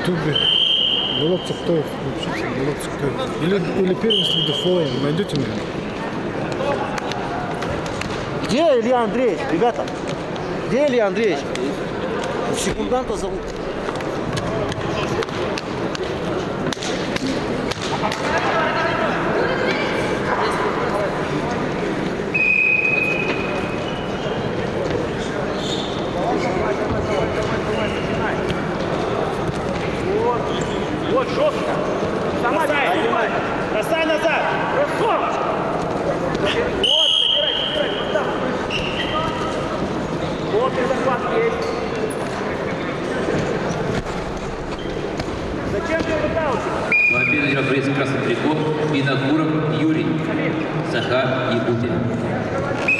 ютубе. Булат Сактоев, напишите, Булат Сактоев. Или первенство ДФО, найдете меня. Где Илья Андреевич, ребята? Где Илья Андреевич? Секунданта зовут. Вот, жестко. Сама бей. Бросай назад. Бросок. Вот, собирай. Вот, и захват есть. Зачем ты пытался? Вампир борец красный трикот, Винокуров Юрий, Саха Якутия.